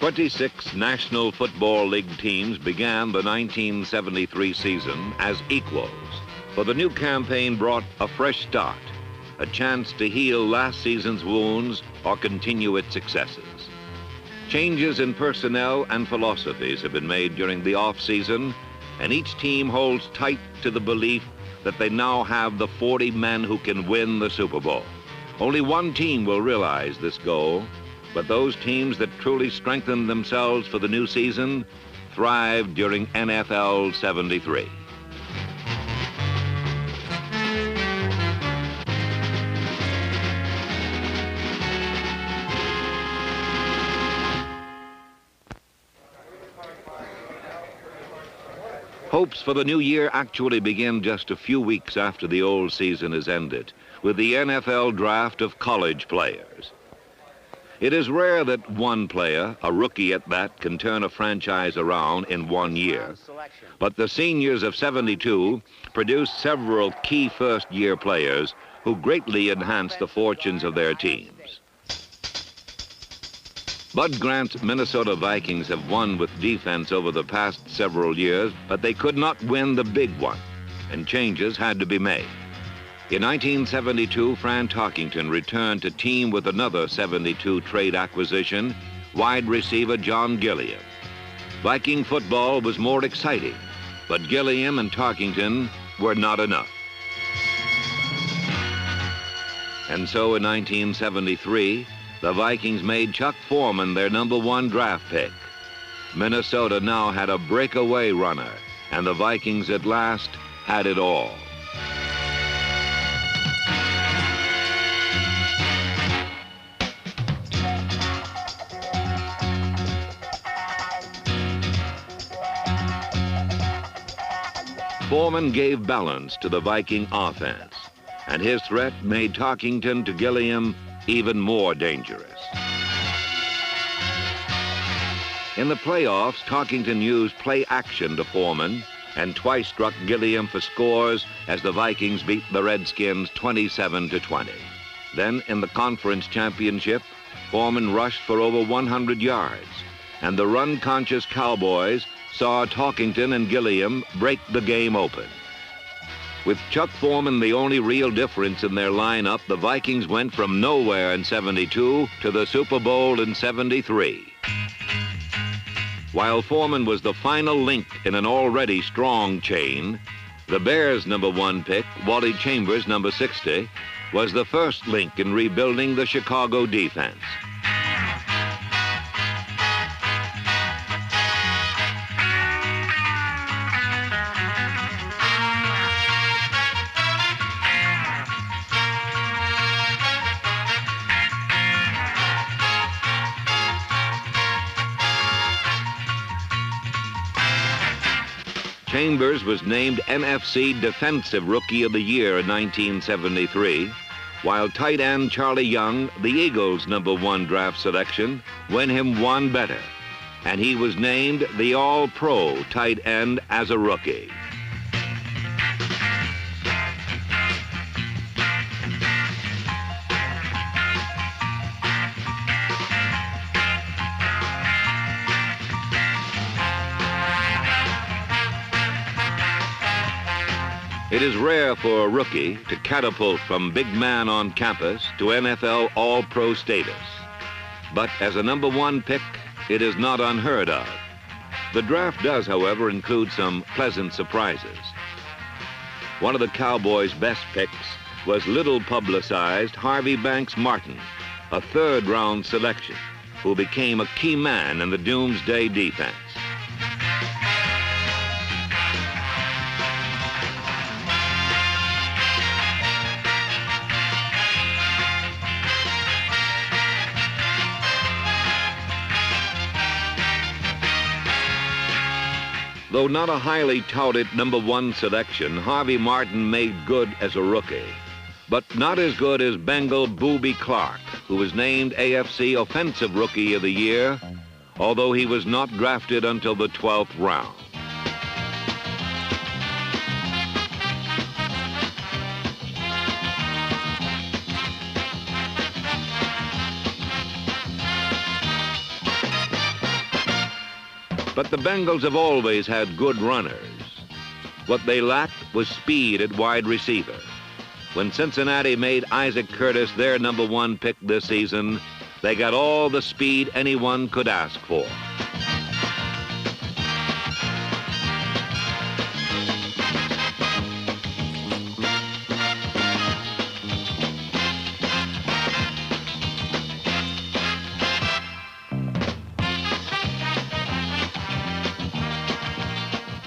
26 National Football League teams began the 1973 season as equals, for the new campaign brought a fresh start, a chance to heal last season's wounds or continue its successes. Changes in personnel and philosophies have been made during the off-season, and each team holds tight to the belief that they now have the 40 men who can win the Super Bowl. Only one team will realize this goal, but those teams that truly strengthen themselves for the new season thrived during NFL 73. Hopes for the new year actually begin just a few weeks after the old season is ended, with the NFL draft of college players. It is rare that one player, a rookie at that, can turn a franchise around in 1 year. But the seniors of 72 produced several key first-year players who greatly enhanced the fortunes of their teams. Bud Grant's Minnesota Vikings have won with defense over the past several years, but they could not win the big one, and changes had to be made. In 1972, Fran Tarkington returned to team with another 72 trade acquisition, wide receiver John Gilliam. Viking football was more exciting, but Gilliam and Tarkington were not enough. And so in 1973, the Vikings made Chuck Foreman their #1 draft pick. Minnesota now had a breakaway runner, and the Vikings at last had it all. Foreman gave balance to the Viking offense, and his threat made Tarkington to Gilliam even more dangerous. In the playoffs, Tarkington used play action to Foreman and twice struck Gilliam for scores as the Vikings beat the Redskins 27-20. Then in the conference championship, Foreman rushed for over 100 yards, and the run-conscious Cowboys saw Tarkington and Gilliam break the game open. With Chuck Foreman the only real difference in their lineup, the Vikings went from nowhere in 72 to the Super Bowl in 73. While Foreman was the final link in an already strong chain, the Bears' #1 pick, Wally Chambers, #60, was the first link in rebuilding the Chicago defense. Chambers was named NFC Defensive Rookie of the Year in 1973, while tight end Charlie Young, the Eagles' #1 draft selection, went him one better, and he was named the All-Pro tight end as a rookie. It is rare for a rookie to catapult from big man on campus to NFL All-Pro status. But as a #1 pick, it is not unheard of. The draft does, however, include some pleasant surprises. One of the Cowboys' best picks was little publicized Harvey Banks Martin, a third-round selection, who became a key man in the Doomsday defense. Though not a highly touted #1 selection, Harvey Martin made good as a rookie, but not as good as Bengal Boobie Clark, who was named AFC Offensive Rookie of the Year, although he was not drafted until the 12th round. But the Bengals have always had good runners. What they lacked was speed at wide receiver. When Cincinnati made Isaac Curtis their #1 pick this season, they got all the speed anyone could ask for.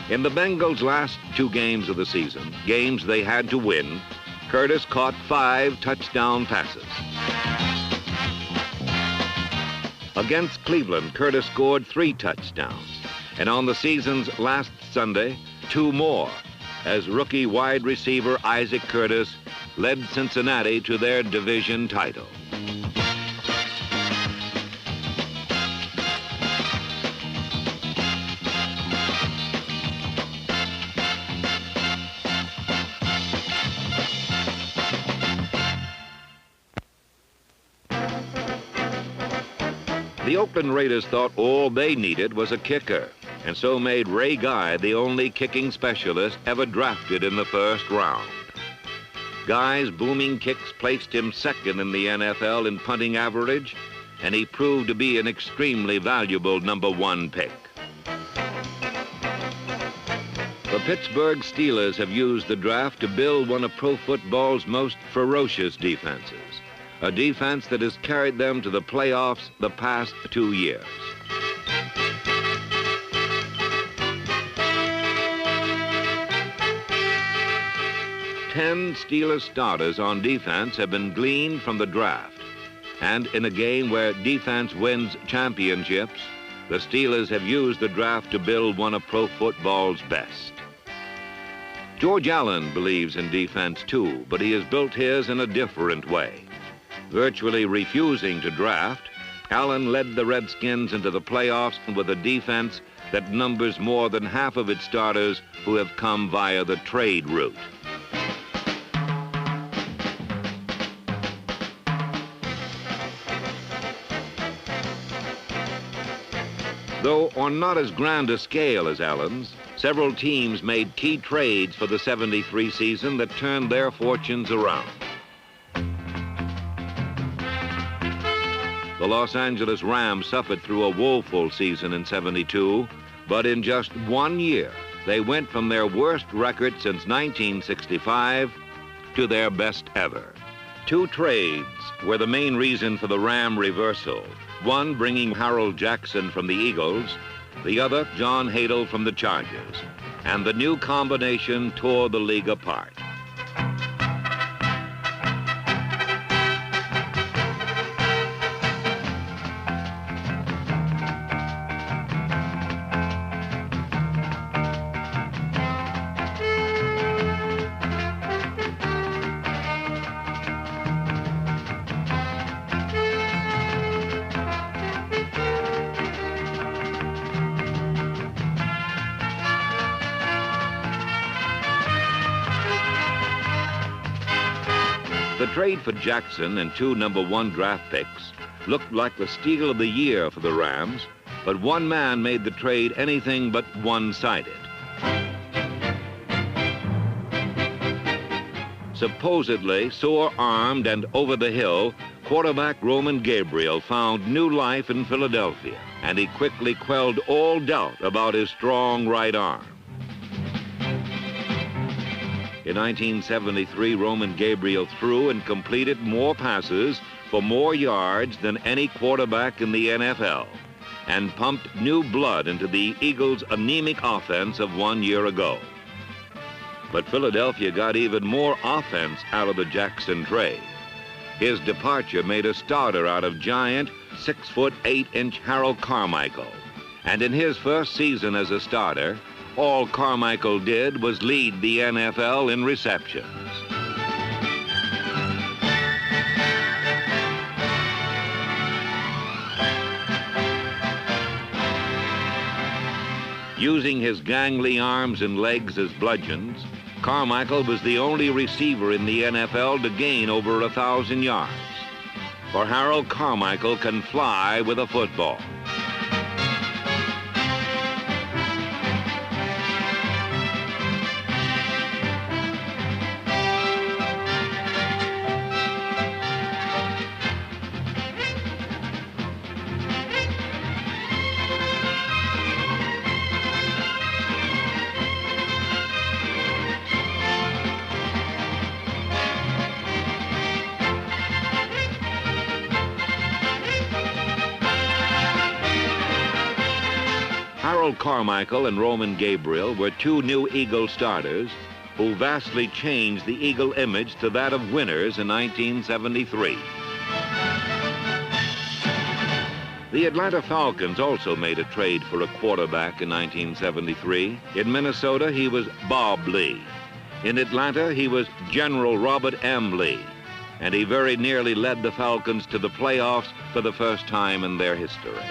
In the Bengals' last 2 games of the season, games they had to win, Curtis caught 5 touchdown passes. Against Cleveland, Curtis scored 3 touchdowns. And on the season's last Sunday, 2 more, as rookie wide receiver Isaac Curtis led Cincinnati to their division title. The Oakland Raiders thought all they needed was a kicker, and so made Ray Guy the only kicking specialist ever drafted in the first round. Guy's booming kicks placed him second in the NFL in punting average, and he proved to be an extremely valuable #1 pick. The Pittsburgh Steelers have used the draft to build one of pro football's most ferocious defenses. A defense that has carried them to the playoffs the past 2 years. Ten Steelers starters on defense have been gleaned from the draft. And in a game where defense wins championships, the Steelers have used the draft to build one of pro football's best. George Allen believes in defense too, but he has built his in a different way. Virtually refusing to draft, Allen led the Redskins into the playoffs with a defense that numbers more than half of its starters who have come via the trade route. Though on not as grand a scale as Allen's, several teams made key trades for the '73 season that turned their fortunes around. The Los Angeles Rams suffered through a woeful season in '72, but in just 1 year, they went from their worst record since 1965 to their best ever. 2 trades were the main reason for the Ram reversal, one bringing Harold Jackson from the Eagles, the other John Hadl from the Chargers, and the new combination tore the league apart. The trade for Jackson and 2 #1 draft picks looked like the steal of the year for the Rams, but one man made the trade anything but one-sided. Supposedly sore-armed and over the hill, quarterback Roman Gabriel found new life in Philadelphia, and he quickly quelled all doubt about his strong right arm. In 1973, Roman Gabriel threw and completed more passes for more yards than any quarterback in the NFL, and pumped new blood into the Eagles' anemic offense of 1 year ago. But Philadelphia got even more offense out of the Jackson trade. His departure made a starter out of giant 6'8" Harold Carmichael, and in his first season as a starter, all Carmichael did was lead the NFL in receptions. Using his gangly arms and legs as bludgeons, Carmichael was the only receiver in the NFL to gain over 1,000 yards. For Harold Carmichael can fly with a football. Harold Carmichael and Roman Gabriel were two new Eagle starters who vastly changed the Eagle image to that of winners in 1973. The Atlanta Falcons also made a trade for a quarterback in 1973. In Minnesota, he was Bob Lee. In Atlanta, he was General Robert M. Lee, and he very nearly led the Falcons to the playoffs for the first time in their history.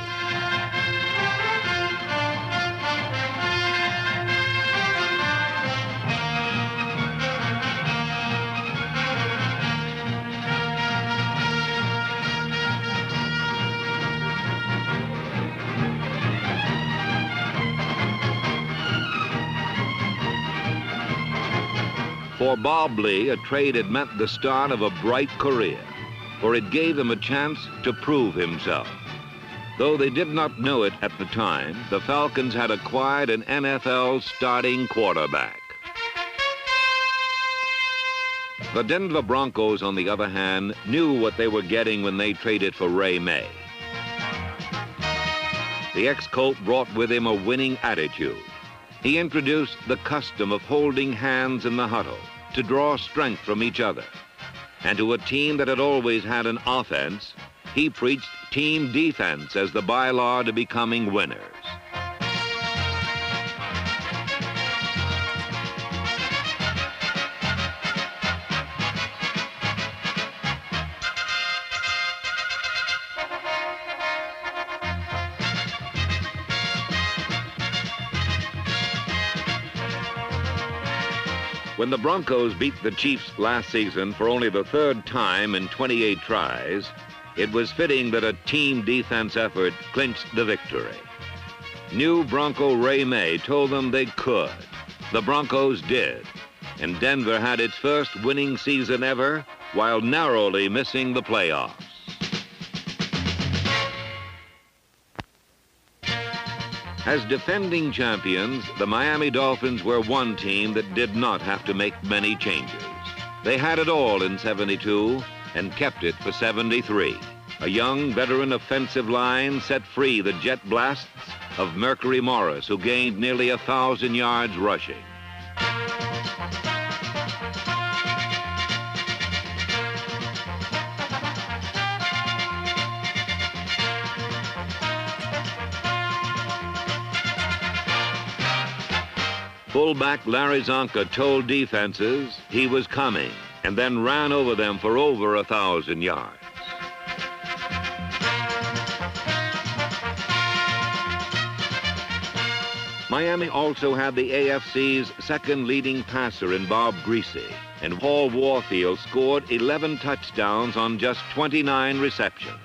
For Bob Lee, a trade had meant the start of a bright career, for it gave him a chance to prove himself. Though they did not know it at the time, the Falcons had acquired an NFL starting quarterback. The Denver Broncos, on the other hand, knew what they were getting when they traded for Ray May. The ex-Colt brought with him a winning attitude. He introduced the custom of holding hands in the huddle to draw strength from each other. And to a team that had always had an offense, he preached team defense as the bylaw to becoming winners. When the Broncos beat the Chiefs last season for only the third time in 28 tries, it was fitting that a team defense effort clinched the victory. New Bronco Ray May told them they could. The Broncos did, and Denver had its first winning season ever while narrowly missing the playoffs. As defending champions, the Miami Dolphins were one team that did not have to make many changes. They had it all in '72 and kept it for '73. A young veteran offensive line set free the jet blasts of Mercury Morris, who gained nearly 1,000 yards rushing. Fullback Larry Zonka told defenses he was coming and then ran over them for over 1,000 yards. Miami also had the AFC's second leading passer in Bob Greasy, and Paul Warfield scored 11 touchdowns on just 29 receptions.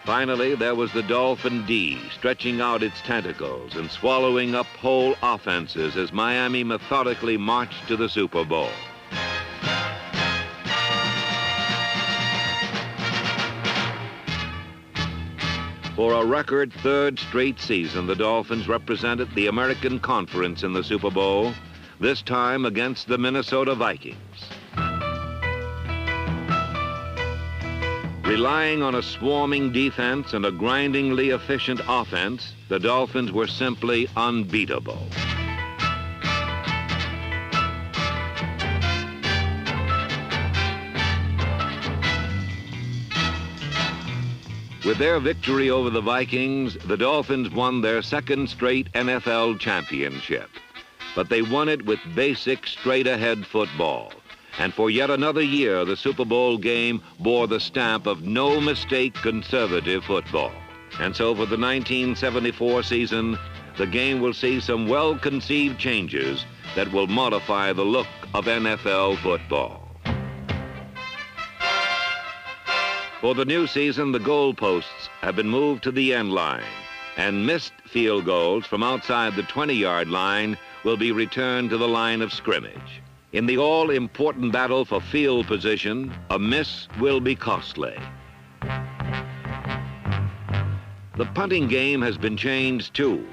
Finally, there was the Dolphin D, stretching out its tentacles and swallowing up whole offenses as Miami methodically marched to the Super Bowl. For a record third straight season, the Dolphins represented the American Conference in the Super Bowl, this time against the Minnesota Vikings. Relying on a swarming defense and a grindingly efficient offense, the Dolphins were simply unbeatable. With their victory over the Vikings, the Dolphins won their second straight NFL championship. But they won it with basic, straight-ahead football. And for yet another year, the Super Bowl game bore the stamp of no-mistake conservative football. And so for the 1974 season, the game will see some well-conceived changes that will modify the look of NFL football. For the new season, the goalposts have been moved to the end line, and missed field goals from outside the 20-yard line will be returned to the line of scrimmage. In the all-important battle for field position, a miss will be costly. The punting game has been changed too.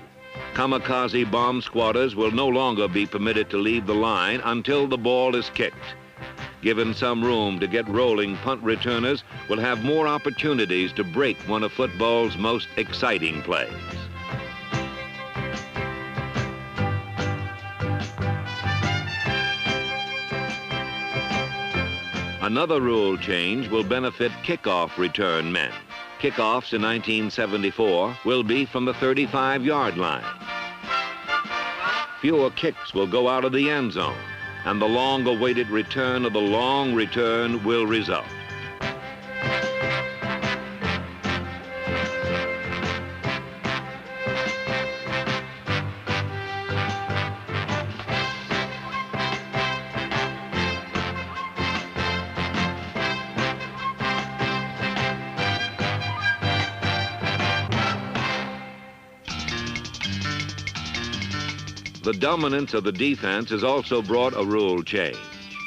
Kamikaze bomb squatters will no longer be permitted to leave the line until the ball is kicked. Given some room to get rolling, punt returners will have more opportunities to break one of football's most exciting plays. Another rule change will benefit kickoff return men. Kickoffs in 1974 will be from the 35-yard line. Fewer kicks will go out of the end zone, and the long-awaited return of the long return will result. The dominance of the defense has also brought a rule change.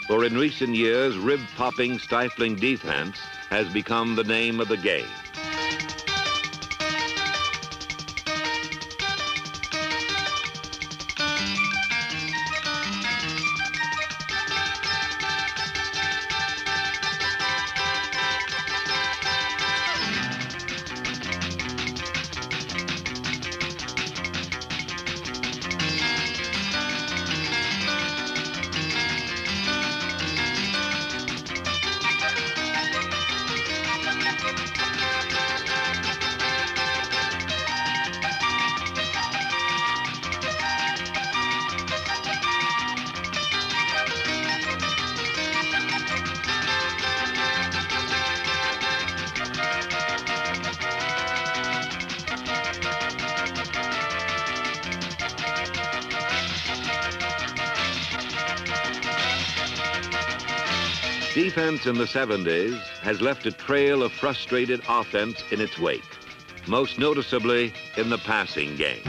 For in recent years, rib-popping, stifling defense has become the name of the game. Defense in the 70s has left a trail of frustrated offense in its wake, most noticeably in the passing game.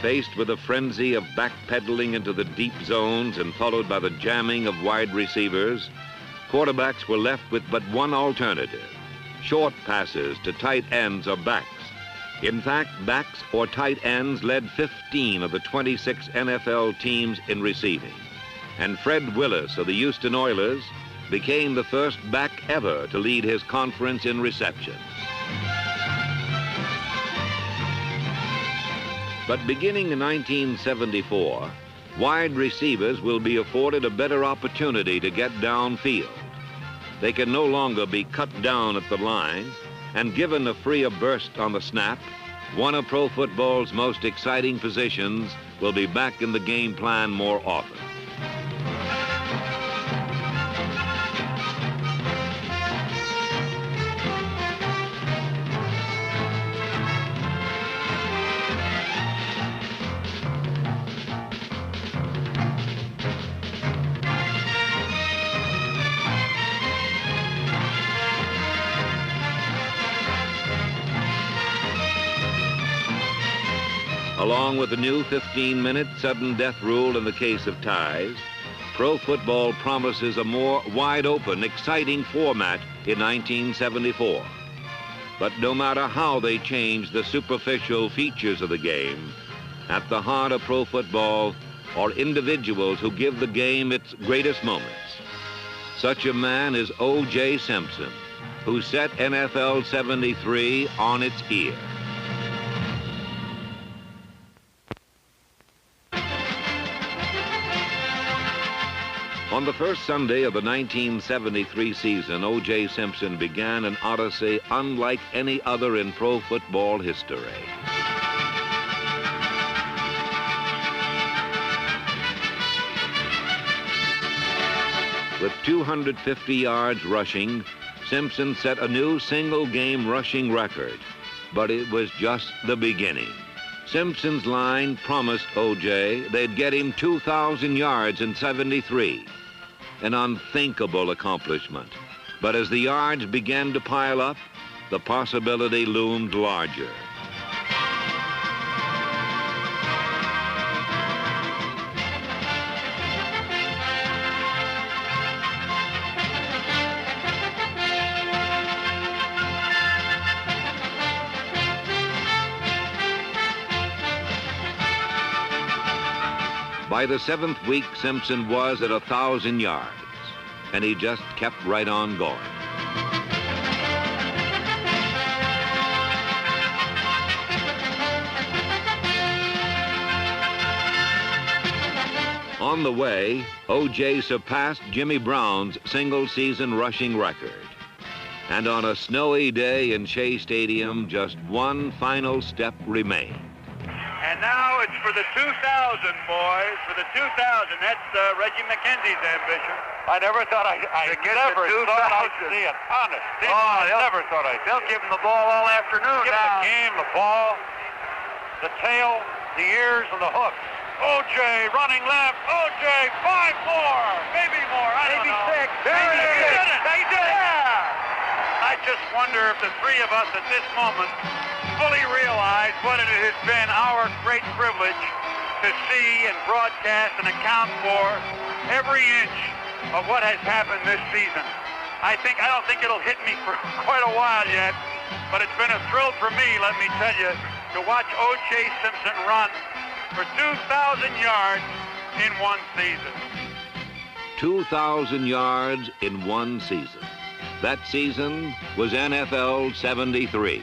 Faced with a frenzy of backpedaling into the deep zones and followed by the jamming of wide receivers, quarterbacks were left with but one alternative: short passes to tight ends or backs. In fact, backs or tight ends led 15 of the 26 NFL teams in receiving. And Fred Willis of the Houston Oilers became the first back ever to lead his conference in receptions. But beginning in 1974, wide receivers will be afforded a better opportunity to get downfield. They can no longer be cut down at the line and given a freer burst on the snap. One of pro football's most exciting positions will be back in the game plan more often. Along with the new 15-minute sudden death rule in the case of ties, pro football promises a more wide-open, exciting format in 1974. But no matter how they change the superficial features of the game, at the heart of pro football are individuals who give the game its greatest moments. Such a man is O.J. Simpson, who set NFL 73 on its ear. On the first Sunday of the 1973 season, O.J. Simpson began an odyssey unlike any other in pro football history. With 250 yards rushing, Simpson set a new single-game rushing record, but it was just the beginning. Simpson's line promised O.J. they'd get him 2,000 yards in 73. An unthinkable accomplishment. But as the yards began to pile up, the possibility loomed larger. By the 7th week, Simpson was at 1,000 yards, and he just kept right on going. On the way, O.J. surpassed Jimmy Brown's single-season rushing record. And on a snowy day in Shea Stadium, just one final step remained. And now it's for the 2000, boys, for the 2000. That's Reggie McKenzie's ambition. I never thought I never thought I'd see it. Honest. I never thought I'd see it. They'll give him the ball all afternoon. Give him the game, the ball, the tail, the ears, and the hook. O.J. running left. O.J. 5 more. Maybe more. I don't know. Maybe 6. There Maybe it is. He did it. Yeah. I just wonder if the three of us at this moment fully realize what it has been our great privilege to see and broadcast and account for every inch of what has happened this season. I don't think it'll hit me for quite a while yet, but it's been a thrill for me, let me tell you, to watch O.J. Simpson run for 2,000 yards in one season. 2,000 yards in one season. That season was NFL 73.